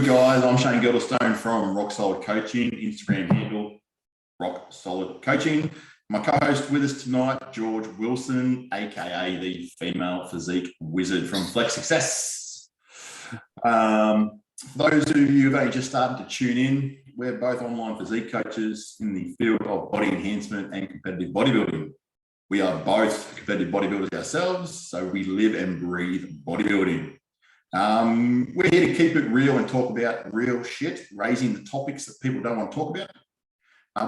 guys? I'm Shane Girdlestone from Rock Solid Coaching, Instagram handle Rock Solid Coaching. My co-host with us tonight, George Wilson, aka the female physique wizard from Flex Success. For those of you who've only just started to tune in, we're both online physique coaches in the field of body enhancement and competitive bodybuilding. We are both competitive bodybuilders ourselves, so we live and breathe bodybuilding. We're here to keep it real and talk about real shit, raising the topics that people don't want to talk about.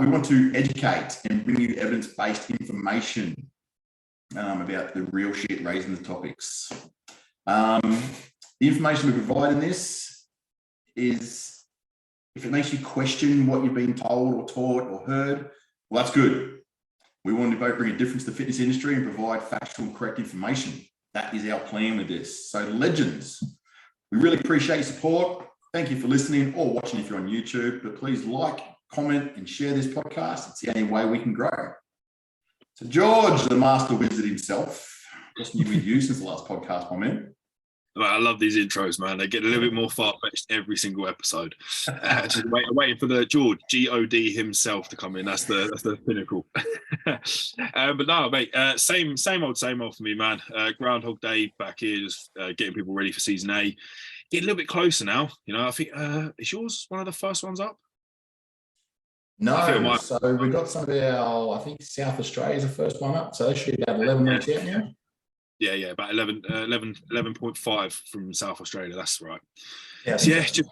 We want to educate and bring you evidence-based information about the real shit, raising the topics. The information we provide in this is, if it makes you question what you've been told or taught or heard, well, that's good. We want to both bring a difference to the fitness industry and provide factual and correct information. That is our plan with this. So legends, we really appreciate your support. Thank you for listening or watching if you're on YouTube, but please like, comment and share this podcast. It's the only way we can grow. So George, the master wizard himself, what's new with you since the last podcast, my man? I love these intros, man. They get a little bit more far-fetched every single episode. Just waiting for the George, G-O-D himself to come in. That's the pinnacle. But no, mate, same old for me, man. Groundhog Day back here, just getting people ready for season A. Getting a little bit closer now. You know, I think, is yours one of the first ones up? No, so we got some of our, I think South Australia is the first one up. So they should be about 11 weeks out now. Yeah, about 11.5 from South Australia. That's right. Yeah, so just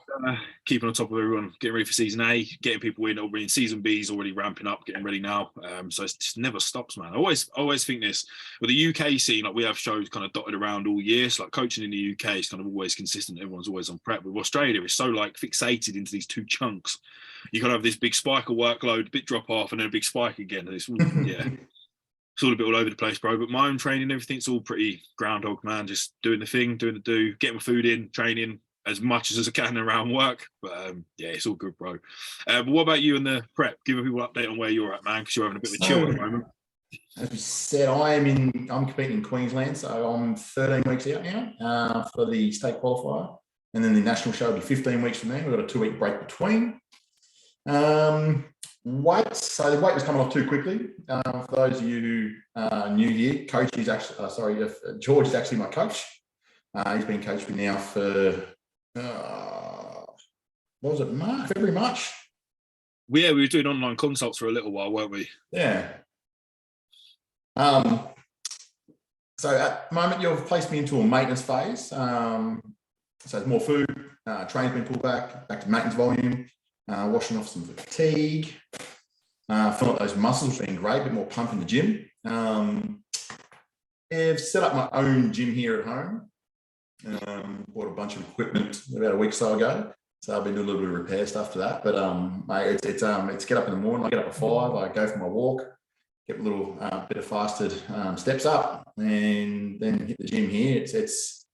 keeping on top of everyone, getting ready for season A, getting people in. Already season B is already ramping up, getting ready now. So it just never stops, man. I always think this with the UK scene, like we have shows kind of dotted around all year. So like coaching in the UK is kind of always consistent. Everyone's always on prep. With Australia, it's so like fixated into these two chunks. You kind of have this big spike of workload, bit drop off, and then a big spike again. And it's it's all a bit all over the place, bro. But my own training, everything's all pretty groundhog, man. Just doing the thing, doing the do, getting my food in, training as much as I can around work. But it's all good, bro. But what about you and the prep? Give people an update on where you're at, man, because you're having a bit of a chill at the moment. As you said, I'm competing in Queensland, so I'm 13 weeks out now for the state qualifier. And then the national show will be 15 weeks from there. We've got a 2-week break between. Weight. So the weight was coming off too quickly. For those of you who are new here, coach is actually, George is actually my coach. He's been coaching me now for, what was it, February, March? We were doing online consults for a little while, weren't we? Yeah. So at the moment, you've placed me into a maintenance phase. So there's more food, training's been pulled back to maintenance volume. Washing off some fatigue, filling up those muscles, being great, a bit more pump in the gym. I've set up my own gym here at home. Bought a bunch of equipment about a week or so ago. So I've been doing a little bit of repair stuff to that. But mate, it's get up in the morning. I get up at 5. I go for my walk, get a little bit of fasted steps up, and then hit the gym here. It's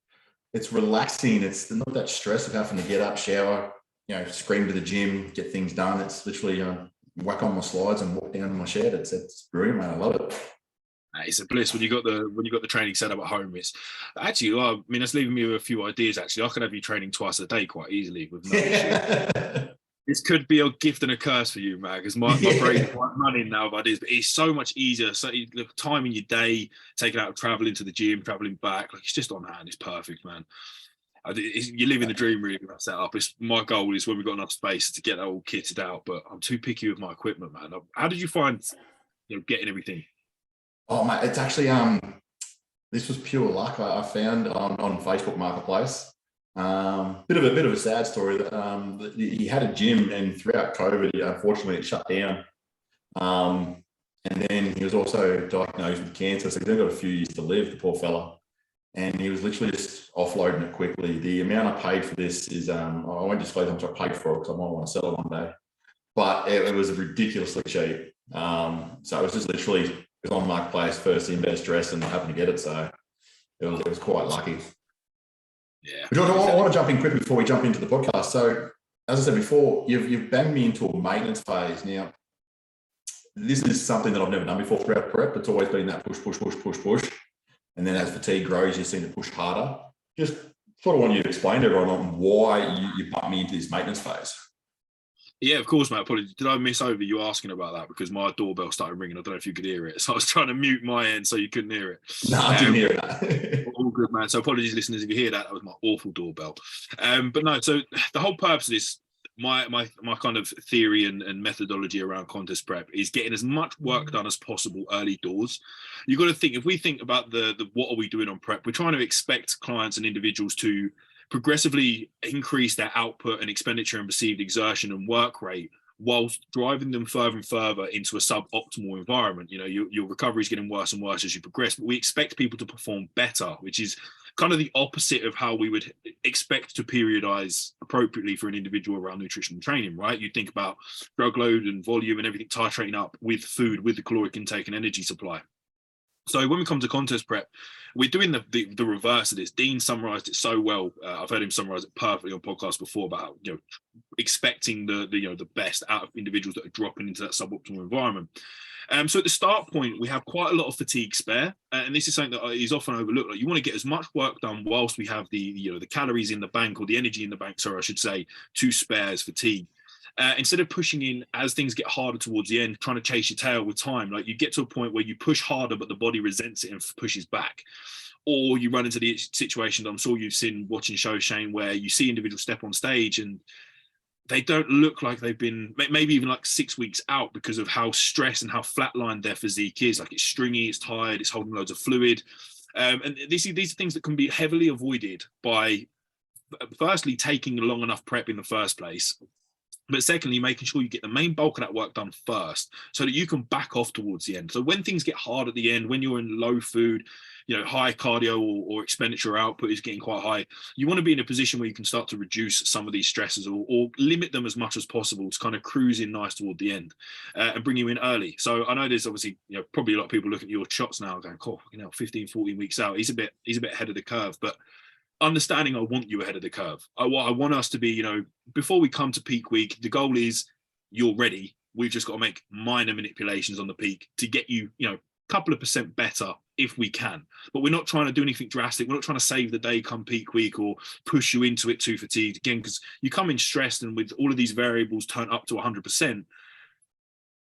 relaxing. It's not that stress of having to get up, shower, scream to the gym, get things done. It's literally whack on my slides and walk down to my shed. It's brilliant, man. I love it. It's a bliss when you got the training set up at home. It's actually, that's leaving me with a few ideas. Actually, I could have you training twice a day quite easily with no issue. This could be a gift and a curse for you, man, because my brain's quite running now of ideas. But it's so much easier. So the time in your day, taking out traveling to the gym, traveling back, like it's just on hand. It's perfect, man. You're living the dream really with that setup. My goal is when we've got enough space to get that all kitted out, but I'm too picky with my equipment, man. How did you find getting everything? Oh mate, it's actually this was pure luck. I found on Facebook Marketplace. Bit of a sad story that he had a gym, and throughout COVID, unfortunately it shut down. And then he was also diagnosed with cancer, so he's only got a few years to live, the poor fella. And he was literally just offloading it quickly. The amount I paid for this is, I won't disclose how much I paid for it because I might want to sell it one day. But it was ridiculously cheap. So it was just literally, it was on Marketplace, first in, best dress, and I happened to get it. So it was quite lucky. Yeah. But I want to jump in quickly before we jump into the podcast. So as I said before, you've banged me into a maintenance phase. Now, this is something that I've never done before throughout prep. It's always been that push. And then as fatigue grows, you seem to push harder. Just sort of want you to explain to everyone on why you put me into this maintenance phase. Yeah, of course, mate. Apologies. Did I miss over you asking about that? Because my doorbell started ringing. I don't know if you could hear it. So I was trying to mute my end so you couldn't hear it. No, I didn't hear that. All good, man. So apologies, listeners, if you hear that. That was my awful doorbell. But no, so the whole purpose of this, my kind of theory and methodology around contest prep is getting as much work done as possible early doors. You've got to think, if we think about the what are we doing on prep, we're trying to expect clients and individuals to progressively increase their output and expenditure and perceived exertion and work rate, whilst driving them further and further into a suboptimal environment. You know, your recovery is getting worse and worse as you progress, but we expect people to perform better, which is kind of the opposite of how we would expect to periodize appropriately for an individual around nutritional training, right? You think about drug load and volume and everything titrating up with food, with the caloric intake and energy supply. So when we come to contest prep, we're doing the reverse of this. Dean summarized it so well. I've heard him summarize it perfectly on podcasts before about, you know, expecting the best out of individuals that are dropping into that suboptimal environment. So at the start point, we have quite a lot of fatigue spare, and this is something that is often overlooked. Like, you want to get as much work done whilst we have the calories in the bank, or the energy in the bank, sorry, I should say, to spare as fatigue. Instead of pushing in as things get harder towards the end, trying to chase your tail with time, like you get to a point where you push harder, but the body resents it and pushes back. Or you run into the situation that I'm sure you've seen watching shows, Shane, where you see individuals step on stage and they don't look like they've been maybe even like 6 weeks out because of how stressed and how flatlined their physique is. Like, it's stringy, it's tired, it's holding loads of fluid. And these are things that can be heavily avoided by, firstly, taking long enough prep in the first place. But secondly, making sure you get the main bulk of that work done first so that you can back off towards the end. So when things get hard at the end, when you're in low food, you know, high cardio or expenditure output is getting quite high, you want to be in a position where you can start to reduce some of these stresses or limit them as much as possible to kind of cruise in nice toward the end and bring you in early. So I know there's obviously, you know, probably a lot of people looking at your shots now going, oh, you know, 15, 14 weeks out, he's a bit ahead of the curve. But understanding, I want you ahead of the curve. I want us to be, you know, before we come to peak week, the goal is you're ready. We've just got to make minor manipulations on the peak to get you, you know, a couple of % better if we can. But we're not trying to do anything drastic. We're not trying to save the day come peak week or push you into it too fatigued. Again, because you come in stressed and with all of these variables turn up to 100%,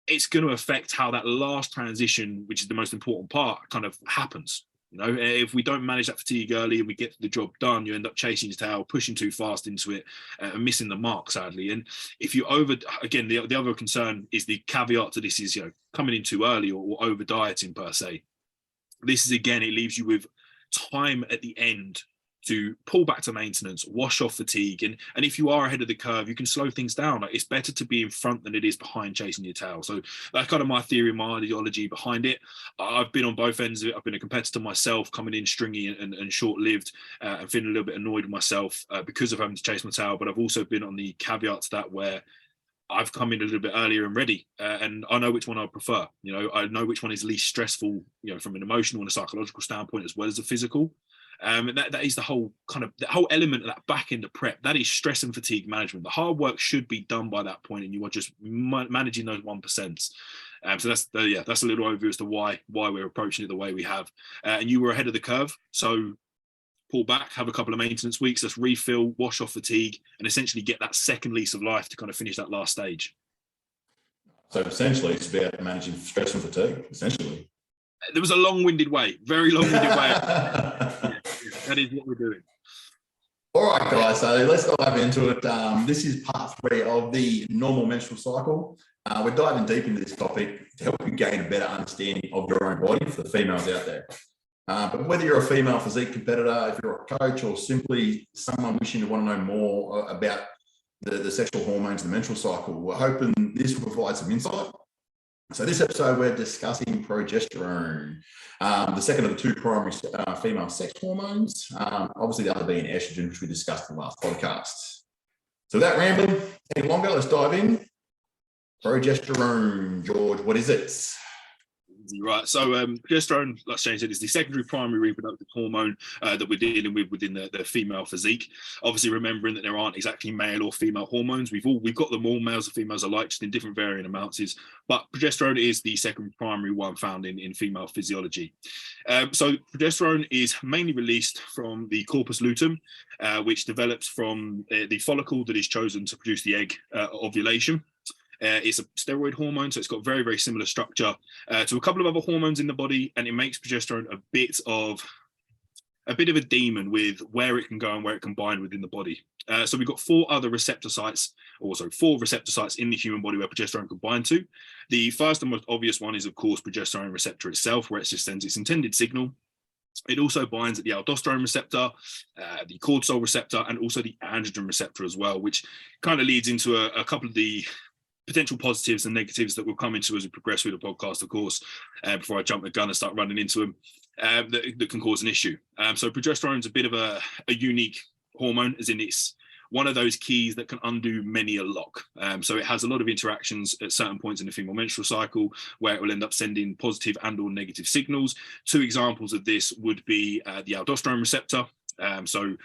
it's going to affect how that last transition, which is the most important part, kind of happens. You know, if we don't manage that fatigue early and we get the job done, you end up chasing your tail, pushing too fast into it, and missing the mark, sadly. And if you again, the other concern is the caveat to this is, you know, coming in too early or over dieting per se. This is, again, it leaves you with time at the end to pull back to maintenance, wash off fatigue. And if you are ahead of the curve, you can slow things down. Like, it's better to be in front than it is behind chasing your tail. So that's kind of my theory, my ideology behind it. I've been on both ends of it. I've been a competitor myself, coming in stringy and short-lived and feeling a little bit annoyed with myself because of having to chase my tail. But I've also been on the caveat to that where I've come in a little bit earlier and ready, and I know which one I prefer. You know, I know which one is least stressful, you know, from an emotional and a psychological standpoint as well as a physical. And that is the whole element of that back end of prep. That is stress and fatigue management. The hard work should be done by that point, and you are just managing those 1%. So that's a little overview as to why we're approaching it the way we have. And you were ahead of the curve, so pull back, have a couple of maintenance weeks, let's refill, wash off fatigue, and essentially get that second lease of life to kind of finish that last stage. So essentially, it's about managing stress and fatigue, essentially. There was a long-winded way, very long-winded way. That is what we're doing. All right, guys, so let's dive into it. This is part 3 of the normal menstrual cycle. We're diving deep into this topic to help you gain a better understanding of your own body for the females out there. But whether you're a female physique competitor, if you're a coach, or simply someone wishing to want to know more about the sexual hormones and the menstrual cycle, we're hoping this will provide some insight. So this episode, we're discussing progesterone, the second of the 2 primary female sex hormones, obviously the other being estrogen, which we discussed in the last podcast. So without rambling any longer, let's dive in. Progesterone, George, what is it? Easy, right. So progesterone, like Shane said, is the secondary primary reproductive hormone that we're dealing with within the female physique. Obviously, remembering that there aren't exactly male or female hormones. We've got them all, males and females alike, just in different varying amounts. But progesterone is the second primary one found in female physiology. So progesterone is mainly released from the corpus luteum, which develops from the follicle that is chosen to produce the egg ovulation. It's a steroid hormone, so it's got very, very similar structure to a couple of other hormones in the body, and it makes progesterone a bit of a demon with where it can go and where it can bind within the body. So we've got four receptor sites in the human body where progesterone can bind to. The first and most obvious one is, of course, progesterone receptor itself, where it just sends its intended signal. It also binds at the aldosterone receptor, the cortisol receptor, and also the androgen receptor as well, which kind of leads into a couple of the potential positives and negatives that we'll come into as we progress through the podcast, of course, before I jump the gun and start running into them, that can cause an issue. So progesterone is a bit of a unique hormone, as in it's one of those keys that can undo many a lock. So it has a lot of interactions at certain points in the female menstrual cycle where it will end up sending positive and or negative signals. Two examples of this would be the aldosterone receptor. So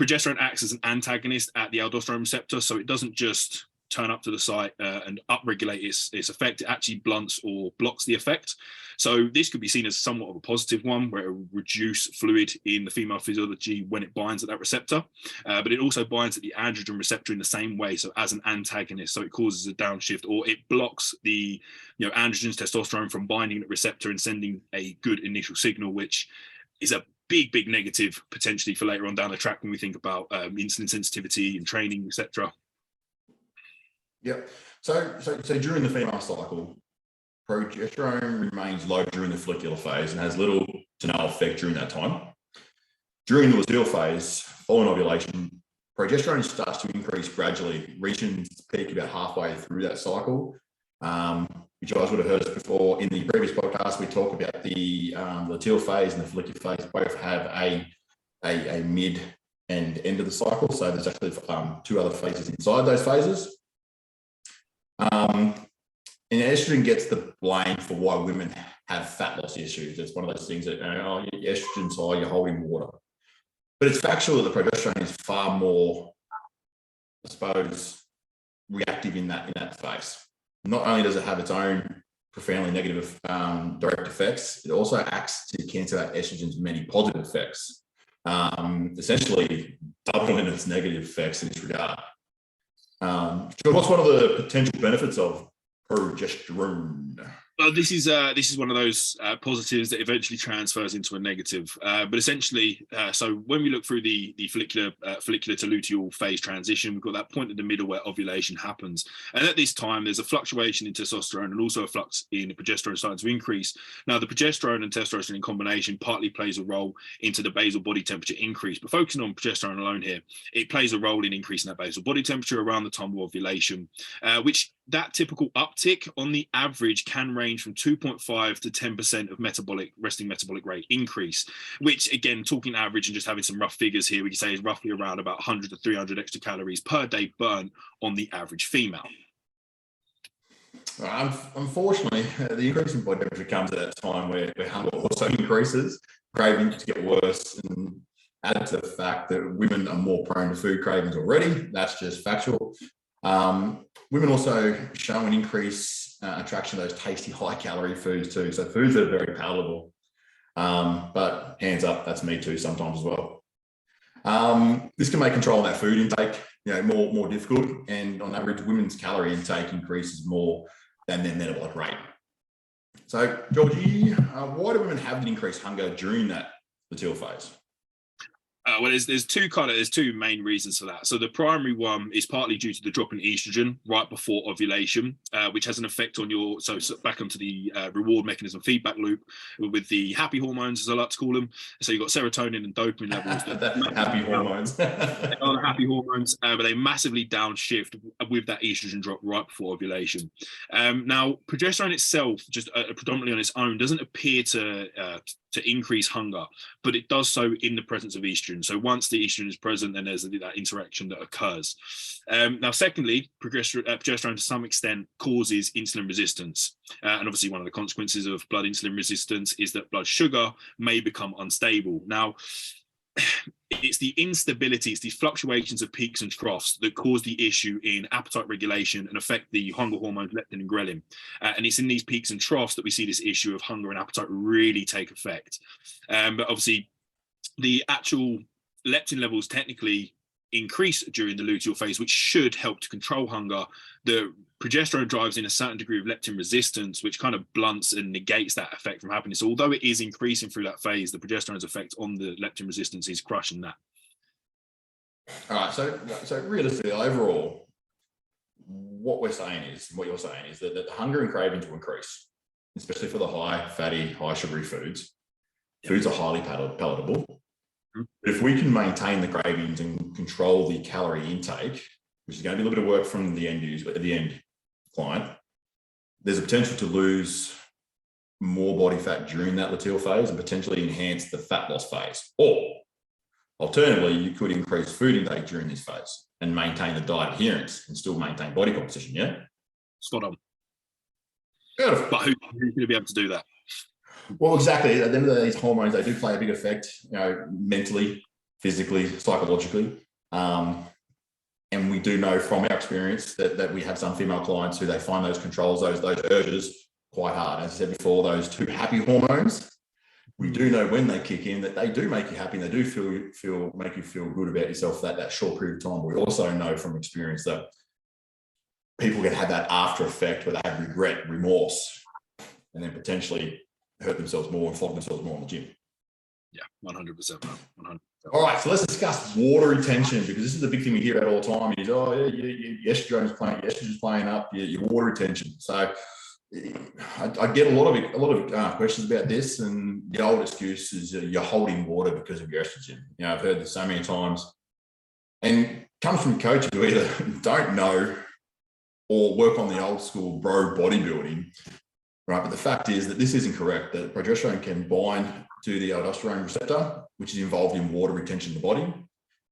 progesterone acts as an antagonist at the aldosterone receptor, so it doesn't just turn up to the site and upregulate its effect. It actually blunts or blocks the effect. So this could be seen as somewhat of a positive one, where it will reduce fluid in the female physiology when it binds at that receptor. But it also binds at the androgen receptor in the same way, so as an antagonist. So it causes a downshift, or it blocks the androgens, testosterone, from binding that receptor and sending a good initial signal, which is a big negative potentially for later on down the track when we think about insulin sensitivity and training, etc. Yep. So during the female cycle, progesterone remains low during the follicular phase and has little to no effect during that time. During the luteal phase, following ovulation, progesterone starts to increase gradually, reaching its peak about halfway through that cycle. Which you guys would have heard us before in the previous podcast. We talk about the luteal phase and the follicular phase both have a mid and end of the cycle. So there's actually two other phases inside those phases. And estrogen gets the blame for why women have fat loss issues. It's one of those things that, your estrogen's high, you're holding water. But it's factual that the progesterone is far more, I suppose, reactive in that phase. Not only does it have its own profoundly negative direct effects, it also acts to cancel out estrogen's many positive effects, essentially doubling its negative effects in this regard. What's one of the potential benefits of progesterone? Well, this is one of those positives that eventually transfers into a negative. But essentially, so when we look through the follicular to luteal phase transition, we've got that point in the middle where ovulation happens. And at this time, there's a fluctuation in testosterone and also a flux in progesterone starting to increase. Now, the progesterone and testosterone in combination partly plays a role into the basal body temperature increase. But focusing on progesterone alone here, it plays a role in increasing that basal body temperature around the time of ovulation, which that typical uptick on the average can range from 2.5 to 10% of resting metabolic rate increase, which again, talking average and just having some rough figures here, we can say is roughly around about 100 to 300 extra calories per day burnt on the average female. Unfortunately, the increase in body temperature comes at a time where hunger also increases, cravings get worse, and add to the fact that women are more prone to food cravings already. That's just factual. Women also show an increase attraction to those tasty, high-calorie foods too. So foods that are very palatable. But hands up, that's me too sometimes as well. This can make controlling that food intake, more difficult. And on average, women's calorie intake increases more than their metabolic rate. So, Georgie, why do women have an increased hunger during that luteal phase? Well, there's two main reasons for that. So the primary one is partly due to the drop in estrogen right before ovulation, which has an effect on your, so back onto the reward mechanism feedback loop with the happy hormones, as I like to call them. So you've got serotonin and dopamine levels. Happy hormones. They are the happy hormones, but they massively downshift with that estrogen drop right before ovulation. Now, progesterone itself, just predominantly on its own, doesn't appear to increase hunger, but it does so in the presence of estrogen. estrogen. So once the estrogen is present, then there's that interaction that occurs. Now, secondly, progesterone to some extent causes insulin resistance. And obviously one of the consequences of blood insulin resistance is that blood sugar may become unstable. Now, it's the instability, it's these fluctuations of peaks and troughs that cause the issue in appetite regulation and affect the hunger hormones leptin and ghrelin. And it's in these peaks and troughs that we see this issue of hunger and appetite really take effect. But obviously, the actual leptin levels technically increase during the luteal phase, which should help to control hunger. The progesterone drives in a certain degree of leptin resistance, which kind of blunts and negates that effect from happening. So although it is increasing through that phase, the progesterone's effect on the leptin resistance is crushing that. All right, so realistically, overall, what you're saying is that the hunger and cravings will increase, especially for the high fatty, high sugary foods. Yep. Foods are highly palatable. But if we can maintain the cravings and control the calorie intake, which is going to be a little bit of work from the end user, but at the end client, there's a potential to lose more body fat during that luteal phase and potentially enhance the fat loss phase. Or alternatively, you could increase food intake during this phase and maintain the diet adherence and still maintain body composition. Yeah. Spot on. Beautiful. But who's going to be able to do that? Well, exactly. At the end of these hormones, they do play a big effect, mentally, physically, psychologically. And we do know from our experience that we have some female clients who they find those controls, those urges quite hard. As I said before, those two happy hormones, we do know when they kick in that they do make you happy and they do make you feel good about yourself that short period of time. We also know from experience that people can have that after effect where they have regret, remorse, and then potentially hurt themselves more and flog themselves more in the gym. Yeah, 100%. 100%. All right, so let's discuss water retention, because this is the big thing we hear about all the time is, oh, yeah, estrogen's playing up, your water retention. So I get a lot of questions about this, and the old excuse is you're holding water because of your estrogen. I've heard this so many times, and it comes from coaches who either don't know or work on the old school bro bodybuilding. Right, but the fact is that this isn't correct, that progesterone can bind to the aldosterone receptor, which is involved in water retention in the body.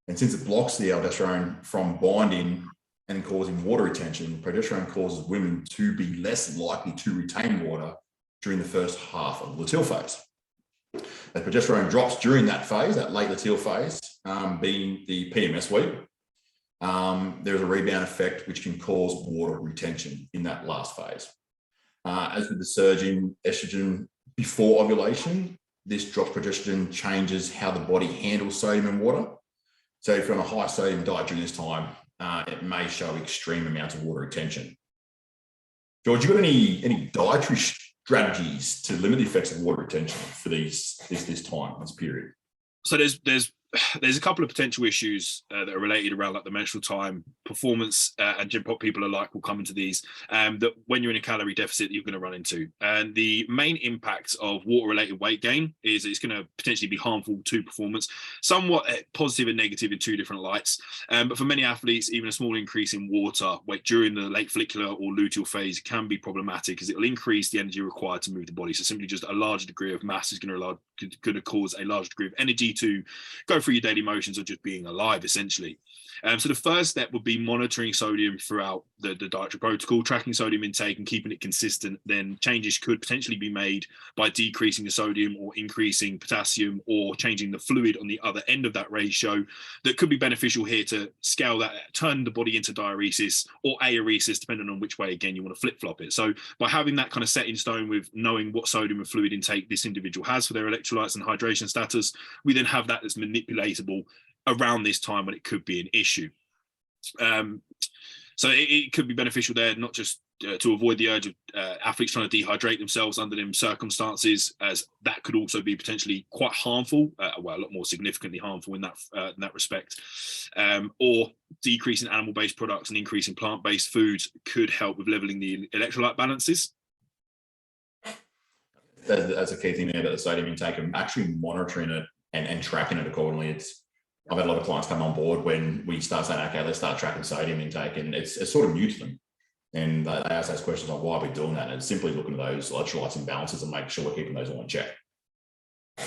And since it blocks the aldosterone from binding and causing water retention, progesterone causes women to be less likely to retain water during the first half of the luteal phase. As progesterone drops during that phase, that late luteal phase, being the PMS week, there's a rebound effect which can cause water retention in that last phase. As with the surge in estrogen before ovulation, this drops progesterone changes how the body handles sodium and water. So if you're on a high sodium diet during this time, it may show extreme amounts of water retention. George, you got any dietary strategies to limit the effects of water retention for this period? So there's a couple of potential issues that are related around like the menstrual time, performance, and gym pop people alike will come into these, that when you're in a calorie deficit you're going to run into. And the main impact of water-related weight gain is it's going to potentially be harmful to performance, somewhat positive and negative in two different lights. But for many athletes, even a small increase in water weight during the late follicular or luteal phase can be problematic, as it will increase the energy required to move the body. So simply just a larger degree of mass is going to cause a larger degree of energy to go through your daily motions of just being alive, essentially. So the first step would be monitoring sodium throughout the dietary protocol, tracking sodium intake and keeping it consistent. Then changes could potentially be made by decreasing the sodium or increasing potassium or changing the fluid on the other end of that ratio. That could be beneficial here to scale that, turn the body into diuresis or aeresis, depending on which way, again, you want to flip-flop it. So by having that kind of set in stone with knowing what sodium and fluid intake this individual has for their electrolytes and hydration status, we then have that that's manipulatable around this time when it could be an issue. So it could be beneficial there, not just to avoid the urge of athletes trying to dehydrate themselves under them circumstances, as that could also be potentially quite harmful, a lot more significantly harmful in that respect. Or decreasing animal-based products and increasing plant-based foods could help with leveling the electrolyte balances. That's a key thing there about the sodium intake, and actually monitoring it and tracking it accordingly. I've had a lot of clients come on board when we start saying, okay, let's start tracking sodium intake, and it's sort of new to them. And they ask those questions like, why are we doing that? And it's simply looking at those electrolytes and balances and make sure we're keeping those all in check.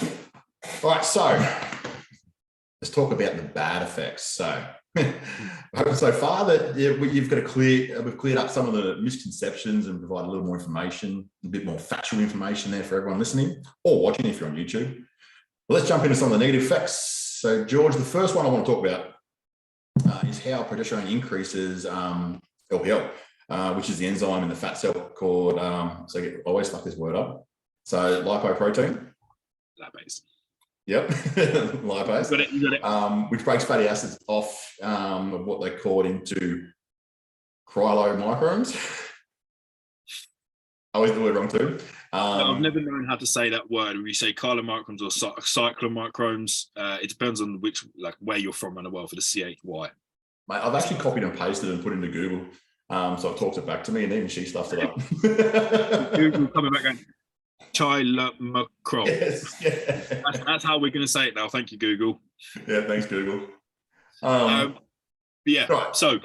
All right, so let's talk about the bad effects. So, so far that we've cleared up some of the misconceptions and provide a little more information, a bit more factual information there for everyone listening or watching if you're on YouTube. Well, let's jump into some of the negative effects. So, George, the first one I want to talk about is how progesterone increases LPL, which is the enzyme in the fat cell called, I always fuck this word up. So lipoprotein. Lipase. Yep, lipase. You got it. Which breaks fatty acids off of what they call it into chylomicrons. I always do the word wrong too. I've never known how to say that word. When you say chylomicrons or cyclomicrons, it depends on where you're from in the world for the CHY. Mate, I've actually copied and pasted and put into Google. So it talks it back to me, and even she stuffed it up. Google coming back going, chylomicron. Yes, yeah. That's how we're going to say it now. Thank you, Google. Yeah, thanks, Google. Yeah. Right. So,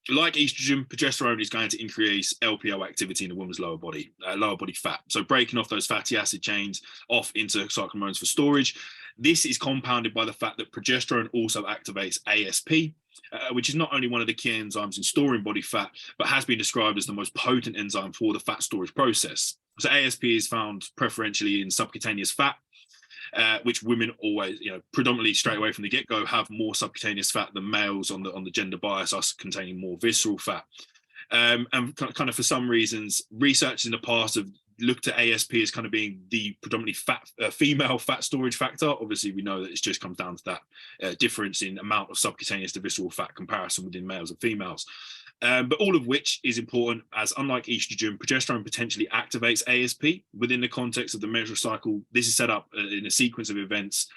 like estrogen, progesterone is going to increase LPL activity in the woman's lower body fat. So breaking off those fatty acid chains off into cyclohormones for storage. This is compounded by the fact that progesterone also activates ASP, which is not only one of the key enzymes in storing body fat, but has been described as the most potent enzyme for the fat storage process. So ASP is found preferentially in subcutaneous fat, which women always, predominantly straight away from the get-go, have more subcutaneous fat than males on the gender bias, us containing more visceral fat. And kind of for some reasons, research in the past have looked at ASP as kind of being the predominantly female fat storage factor. Obviously, we know that it just comes down to that difference in amount of subcutaneous to visceral fat comparison within males and females. But all of which is important, as unlike estrogen, progesterone potentially activates ASP within the context of the menstrual cycle. This is set up in a sequence of events,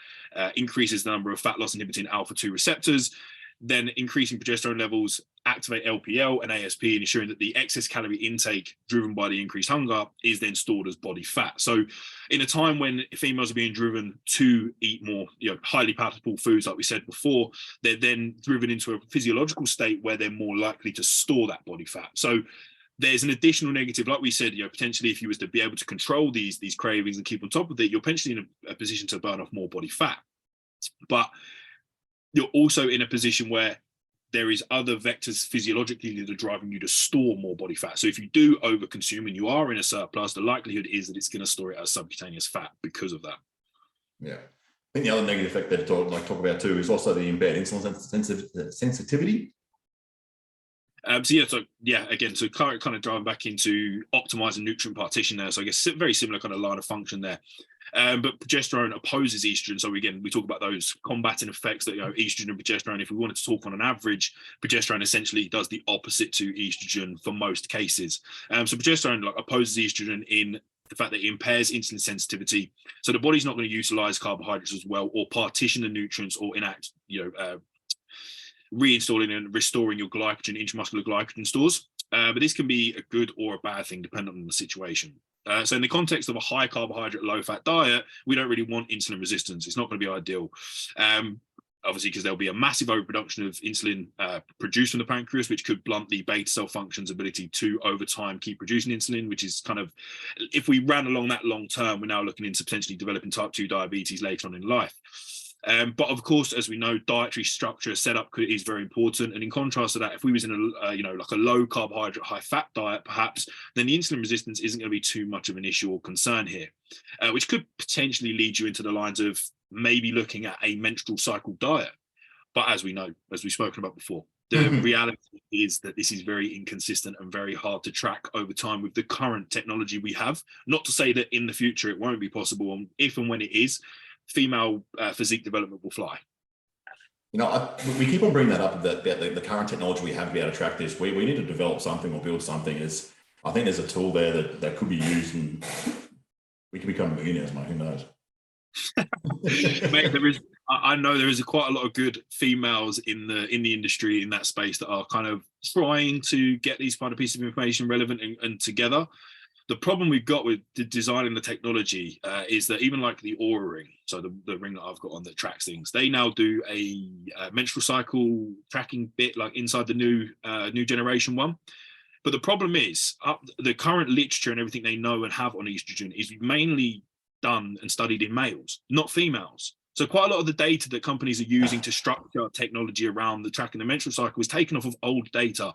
increases the number of fat loss inhibiting alpha-2 receptors, then increasing progesterone levels activate LPL and ASP, ensuring that the excess calorie intake driven by the increased hunger is then stored as body fat. So in a time when females are being driven to eat more highly palatable foods, like we said before, they're then driven into a physiological state where they're more likely to store that body fat. So there's an additional negative, like we said, potentially if you was to be able to control these cravings and keep on top of it, you're potentially in a position to burn off more body fat. But you're also in a position where there is other vectors physiologically that are driving you to store more body fat. So if you do overconsume and you are in a surplus, the likelihood is that it's going to store it as subcutaneous fat because of that. Yeah. I think the other negative effect that I talk about too is also the impaired insulin sensitivity. So kind of driving back into optimizing nutrient partition there. So I guess very similar kind of line of function there. But progesterone opposes estrogen. So again, we talk about those combating effects that estrogen and progesterone. If we wanted to talk on an average, progesterone essentially does the opposite to estrogen for most cases. So progesterone opposes estrogen in the fact that it impairs insulin sensitivity. So the body's not going to utilize carbohydrates as well, or partition the nutrients, or enact reinstalling and restoring your glycogen, intramuscular glycogen stores. But this can be a good or a bad thing depending on the situation. So in the context of a high carbohydrate, low fat diet, we don't really want insulin resistance. It's not going to be ideal. Obviously, because there'll be a massive overproduction of insulin produced from the pancreas, which could blunt the beta cell function's ability to, over time, keep producing insulin, which is kind of, if we ran along that long term, we're now looking into potentially developing type 2 diabetes later on in life. But of course, as we know, dietary structure setup is very important. And in contrast to that, if we was in a low carbohydrate, high fat diet, perhaps, then the insulin resistance isn't going to be too much of an issue or concern here, which could potentially lead you into the lines of maybe looking at a menstrual cycle diet. But as we know, as we've spoken about before, the reality is that this is very inconsistent and very hard to track over time with the current technology we have. Not to say that in the future it won't be possible, and if and when it is, female physique development will fly. We keep on bringing that up, that the current technology we have to be able to track this. We need to develop something or build something. I think there's a tool there that could be used, and we could become millionaires, mate. Who knows? Mate, I know there is quite a lot of good females in the industry in that space that are kind of trying to get these kind of pieces of information relevant and together. The problem we've got with designing the technology is that even like the Aura ring, so the ring that I've got on that tracks things, they now do a menstrual cycle tracking bit like inside the new generation one. But the problem is the current literature and everything they know and have on estrogen is mainly done and studied in males, not females. So quite a lot of the data that companies are using to structure technology around the tracking the menstrual cycle is taken off of old data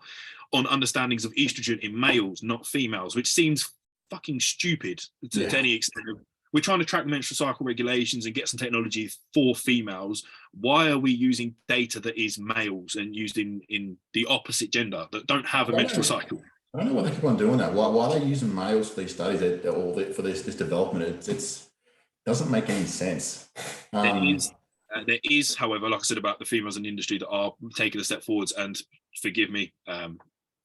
on understandings of estrogen in males, not females, which seems fucking stupid to any extent. We're trying to track menstrual cycle regulations and get some technology for females. Why are we using data that is males and used in the opposite gender that don't have a menstrual cycle? I don't know why they keep on doing that. Why are they using males for these studies for this development? It doesn't make any sense. There is, however, like I said about the females in the industry that are taking a step forwards, and forgive me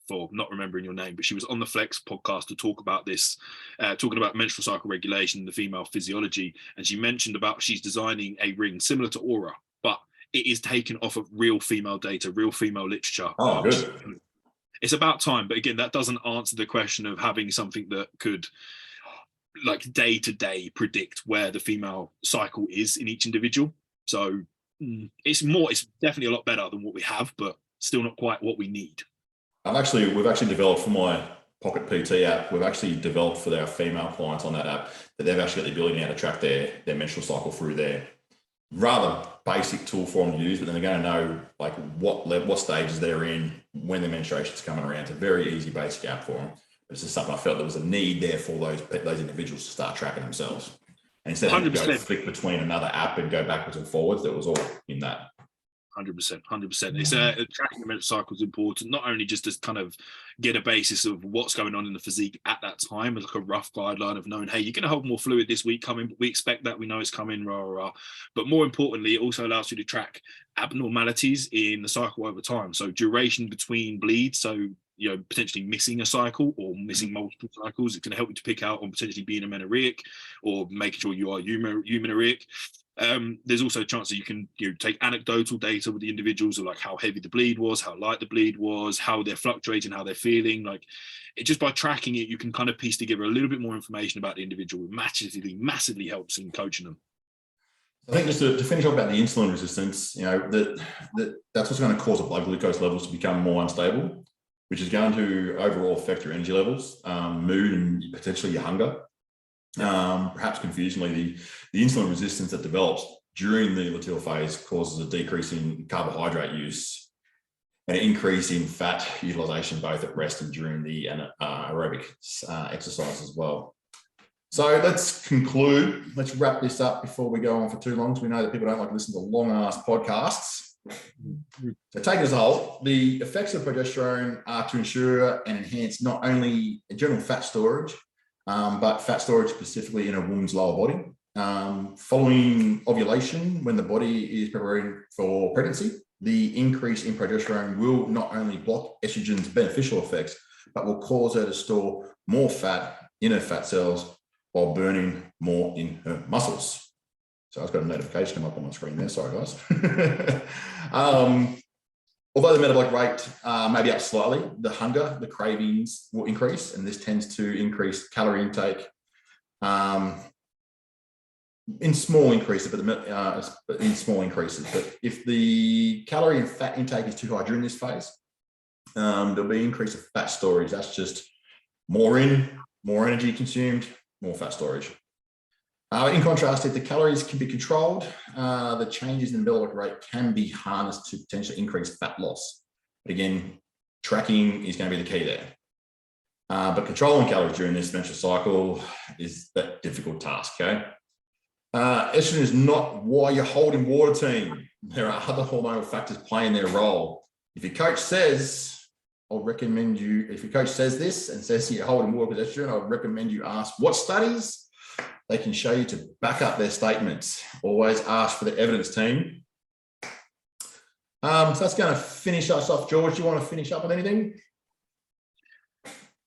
for not remembering your name, but she was on the Flex podcast to talk about this, talking about menstrual cycle regulation, the female physiology, and she mentioned about she's designing a ring similar to Aura, but it is taken off of real female data, real female literature. Oh, good. It's about time, but again, that doesn't answer the question of having something that could, like, day to day predict where the female cycle is in each individual. So it's definitely a lot better than what we have, but still not quite what we need. We've actually developed for my Pocket PT app. We've actually developed for our female clients on that app that they've actually got the ability now to track their menstrual cycle through their rather basic tool for them to use, but then they're going to know like what stages they're in when the menstruation's coming around. It's a very easy basic app for them. It's just something I felt there was a need there for those individuals to start tracking themselves. And instead of go flick between another app and go backwards and forwards, that was all in that. 100%. It's tracking the menstrual cycle is important, not only just to kind of get a basis of what's going on in the physique at that time, like a rough guideline of knowing, hey, you're going to hold more fluid this week coming, but we expect that, we know it's coming, but more importantly, it also allows you to track abnormalities in the cycle over time. So duration between bleeds, so potentially missing a cycle or missing multiple cycles. It's going to help you to pick out on potentially being amenorrheic or making sure you are eumenorrheic. There's also a chance that you can take anecdotal data with the individuals of like how heavy the bleed was, how light the bleed was, how they're fluctuating, how they're feeling. Like just by tracking it, you can kind of piece together a little bit more information about the individual. It massively helps in coaching them. I think just to finish off about the insulin resistance, that's what's going to cause the blood glucose levels to become more unstable, which is going to overall affect your energy levels, mood, and potentially your hunger. Perhaps confusingly, the insulin resistance that develops during the luteal phase causes a decrease in carbohydrate use and an increase in fat utilization both at rest and during the aerobic exercise as well. So let's conclude. Let's wrap this up before we go on for too long, because we know that people don't like to listen to long-ass podcasts. So taken as a whole, the effects of progesterone are to ensure and enhance not only general fat storage, but fat storage specifically in a woman's lower body. Following ovulation, when the body is preparing for pregnancy, the increase in progesterone will not only block estrogen's beneficial effects, but will cause her to store more fat in her fat cells while burning more in her muscles. So I've got a notification come up on my screen there. Sorry, guys. Although the metabolic rate may be up slightly, the hunger, the cravings will increase, and this tends to increase calorie intake in small increases. But if the calorie and fat intake is too high during this phase, there'll be an increase of fat storage. That's just more energy consumed, more fat storage. In contrast, if the calories can be controlled, the changes in the metabolic rate can be harnessed to potentially increase fat loss. But again, tracking is going to be the key there. But controlling calories during this menstrual cycle is that difficult task, okay? Estrogen is not why you're holding water, team. There are other hormonal factors playing their role. If your coach says, if your coach says this and says you're holding water with estrogen, I would recommend you ask what studies they can show you to back up their statements. Always ask for the evidence, team. So that's going to finish us off. George, do you want to finish up with anything?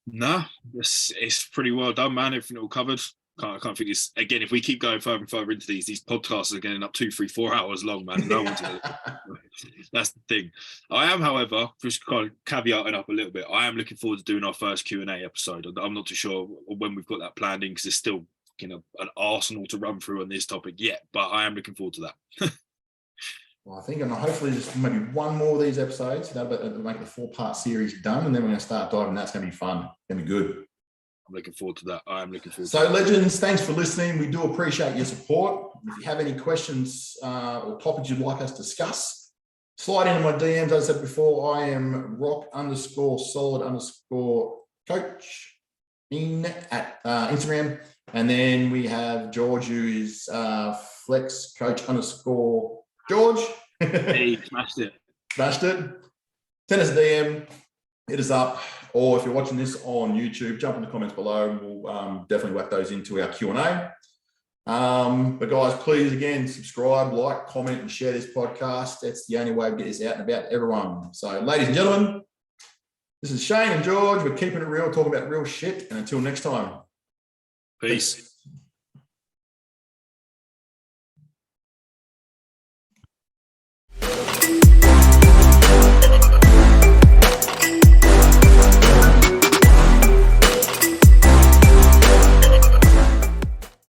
No, it's pretty well done, man. Everything all covered. I can't think this again. If we keep going further and further into these podcasts are getting up 2, 3, 4 hours long, man. No one's that's the thing. I am, however, just kind of caveating up a little bit. I am looking forward to doing our first Q&A episode. I'm not too sure when we've got that planned in because it's still an arsenal to run through on this topic yet, but I am looking forward to that. Well, I think, and hopefully just maybe one more of these episodes, that'll make the 4-part series done, and then we're going to start diving. That's going to be fun. It's going to be good. I'm looking forward to that. I am looking forward. So, legends, thanks for listening. We do appreciate your support. If you have any questions or topics you'd like us to discuss, slide into my DMs. As I said before, I am rock_solid_coach in at Instagram. And then we have George, who is flexcoach_George. Hey, smashed it. Smashed it. Send us a DM, hit us up, or if you're watching this on YouTube, jump in the comments below. We'll definitely whack those into our Q&A. But guys, please, again, subscribe, like, comment, and share this podcast. That's the only way we get this out and about everyone. So, ladies and gentlemen, this is Shane and George. We're keeping it real, talking about real shit. And until next time. Peace.